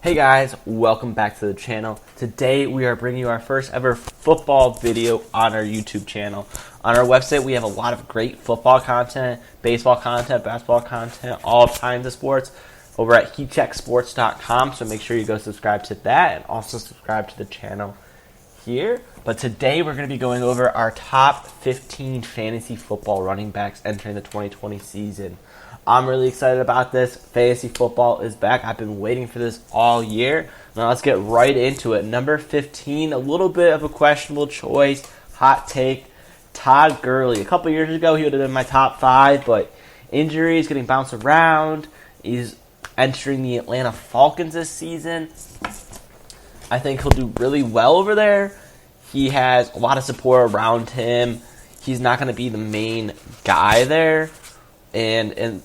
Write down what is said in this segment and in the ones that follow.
Hey guys, welcome back to the channel. Today we are bringing you our first ever football video on our YouTube channel. On our website we have a lot of great football content, baseball content, basketball content, all kinds of sports over at heatchecksports.com, so make sure you go subscribe to that and also subscribe to the channel here. But today we're going to be going over our top 15 fantasy football running backs entering the 2020 season. I'm really excited about this. Fantasy football is back. I've been waiting for this all year. Now let's get right into it. Number 15, a little bit of a questionable choice. Hot take, Todd Gurley. A couple years ago, he would have been my top 5, but injuries, getting bounced around. He's entering the Atlanta Falcons this season. I think he'll do really well over there. He has a lot of support around him. He's not going to be the main guy there. And in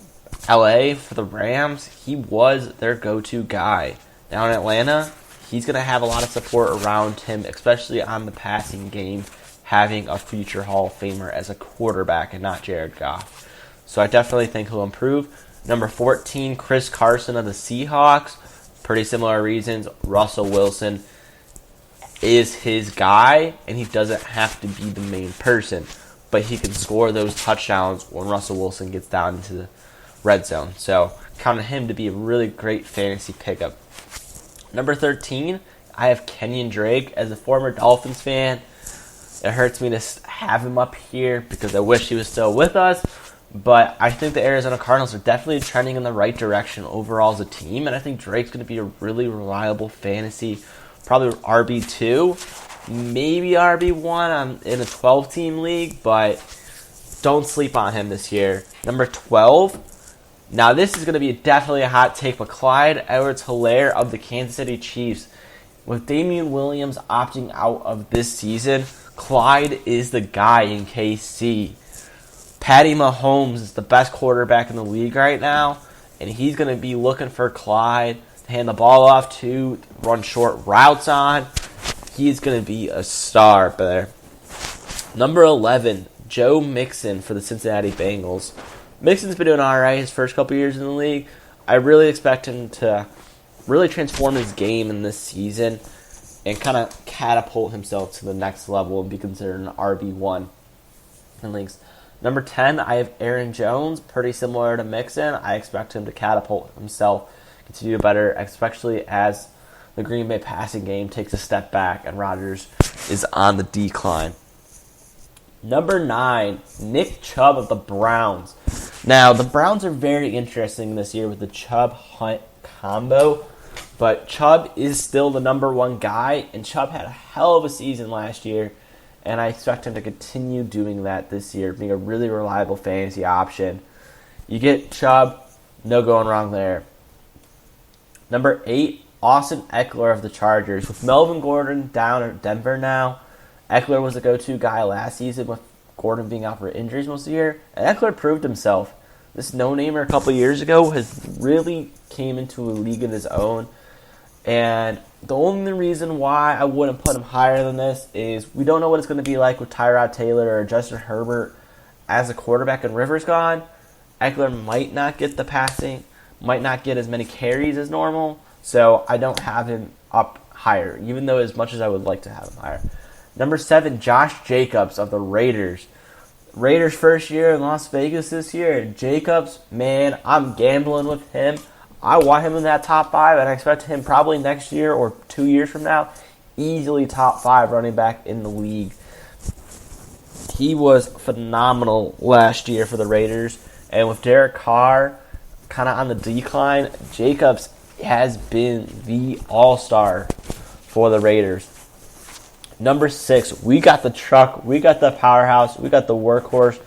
LA for the Rams, he was their go-to guy. Now in Atlanta, he's going to have a lot of support around him, especially on the passing game, having a future Hall of Famer as a quarterback and not Jared Goff. So I definitely think he'll improve. Number 14, Chris Carson of the Seahawks. Pretty similar reasons. Russell Wilson is his guy, and he doesn't have to be the main person. But he can score those touchdowns when Russell Wilson gets down into the red zone. So count on him to be a really great fantasy pickup. Number 13, I have Kenyon Drake. As a former Dolphins fan, it hurts me to have him up here because I wish he was still with us. But I think the Arizona Cardinals are definitely trending in the right direction overall as a team. And I think Drake's going to be a really reliable fantasy, probably RB2. Maybe RB1 in a 12-team league, but don't sleep on him this year. Number 12. Now, this is going to be definitely a hot take, but Clyde Edwards-Helaire of the Kansas City Chiefs. With Damian Williams opting out of this season, Clyde is the guy in KC. Patty Mahomes is the best quarterback in the league right now, and he's going to be looking for Clyde to hand the ball off to, run short routes on. He's going to be a star there. Number 11, Joe Mixon for the Cincinnati Bengals. Mixon's been doing all right his first couple years in the league. I really expect him to really transform his game in this season and kind of catapult himself to the next level and be considered an RB1 in leagues. Number 10, I have Aaron Jones, pretty similar to Mixon. I expect him to catapult himself, continue better, especially as the Green Bay passing game takes a step back and Rodgers is on the decline. Number 9, Nick Chubb of the Browns. Now, the Browns are very interesting this year with the Chubb-Hunt combo, but Chubb is still the number 1 guy, and Chubb had a hell of a season last year, and I expect him to continue doing that this year, being a really reliable fantasy option. You get Chubb, no going wrong there. Number 8, Austin Eckler of the Chargers. With Melvin Gordon down at Denver now, Eckler was the go-to guy last season with Gordon being out for injuries most of the year, and Eckler proved himself. This no-namer a couple years ago has really came into a league of his own, and the only reason why I wouldn't put him higher than this is we don't know what it's going to be like with Tyrod Taylor or Justin Herbert as a quarterback and Rivers gone. Eckler might not get the passing, might not get as many carries as normal, so I don't have him up higher, even though as much as I would like to have him higher. Number 7, Josh Jacobs of the Raiders. Raiders' first year in Las Vegas this year. And Jacobs, man, I'm gambling with him. I want him in that top 5, and I expect him probably next year or 2 years from now, easily top 5 running back in the league. He was phenomenal last year for the Raiders. And with Derek Carr kind of on the decline, Jacobs has been the all-star for the Raiders. Number 6, we got the truck, we got the powerhouse, we got the workhorse,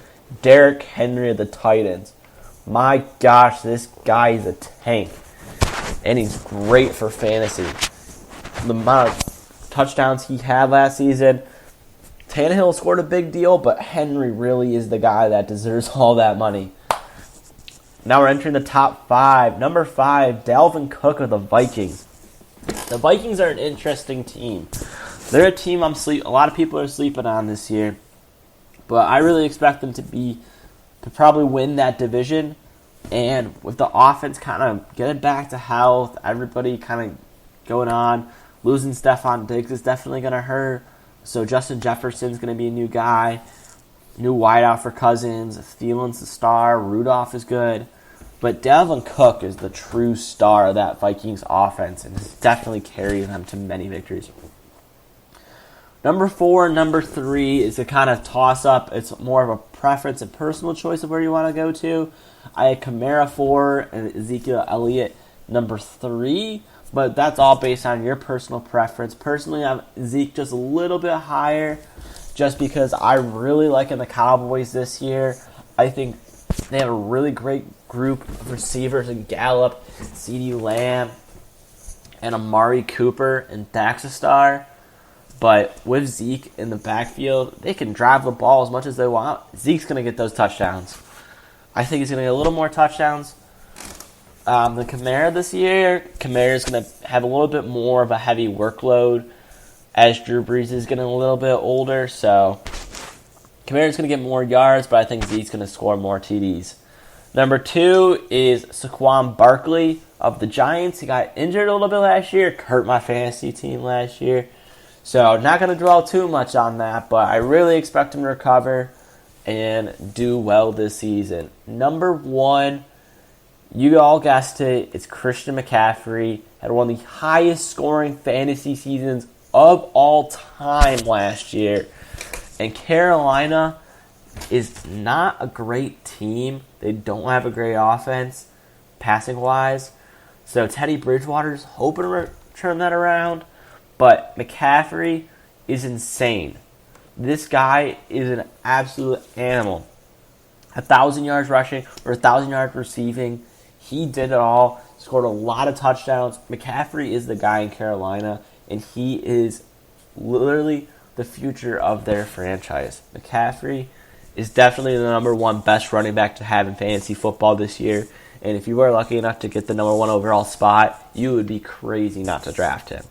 Derrick Henry of the Titans. My gosh, this guy is a tank, and he's great for fantasy. The amount of touchdowns he had last season, Tannehill scored a big deal, but Henry really is the guy that deserves all that money. Now we're entering the top 5. Number 5, Dalvin Cook of the Vikings. The Vikings are an interesting team. They're a team a lot of people are sleeping on this year, but I really expect them to probably win that division. And with the offense kind of getting back to health, everybody kind of going on. Losing Stephon Diggs is definitely going to hurt. So Justin Jefferson's going to be a new guy. New wideout for Cousins. Thielen's the star. Rudolph is good. But Dalvin Cook is the true star of that Vikings offense and is definitely carrying them to many victories. Number 4 and number 3 is a kind of toss-up. It's more of a preference and personal choice of where you want to go to. I had Kamara 4 and Ezekiel Elliott number 3, but that's all based on your personal preference. Personally, I have Zeke just a little bit higher just because I really like the Cowboys this year. I think they have a really great group of receivers in Gallup, CeeDee Lamb, and Amari Cooper and Daxastar. But with Zeke in the backfield, they can drive the ball as much as they want. Zeke's going to get those touchdowns. I think he's going to get a little more touchdowns than Kamara this year. Kamara's going to have a little bit more of a heavy workload as Drew Brees is getting a little bit older. So Kamara's going to get more yards, but I think Zeke's going to score more TDs. Number 2 is Saquon Barkley of the Giants. He got injured a little bit last year, hurt my fantasy team last year. So not going to dwell too much on that, but I really expect him to recover and do well this season. Number 1, you all guessed it, it's Christian McCaffrey. Had one of the highest scoring fantasy seasons of all time last year. And Carolina is not a great team. They don't have a great offense, passing-wise. So Teddy Bridgewater's hoping to turn that around. But McCaffrey is insane. This guy is an absolute animal. 1,000 yards rushing or 1,000 yards receiving. He did it all. Scored a lot of touchdowns. McCaffrey is the guy in Carolina, and he is literally the future of their franchise. McCaffrey is definitely the number 1 best running back to have in fantasy football this year. And if you were lucky enough to get the number 1 overall spot, you would be crazy not to draft him.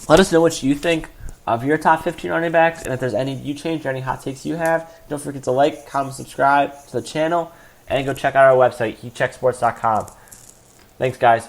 Let us know what you think of your top 15 running backs, and if there's any you changed or any hot takes you have. Don't forget to like, comment, subscribe to the channel, and go check out our website, heatchecksports.com. Thanks, guys.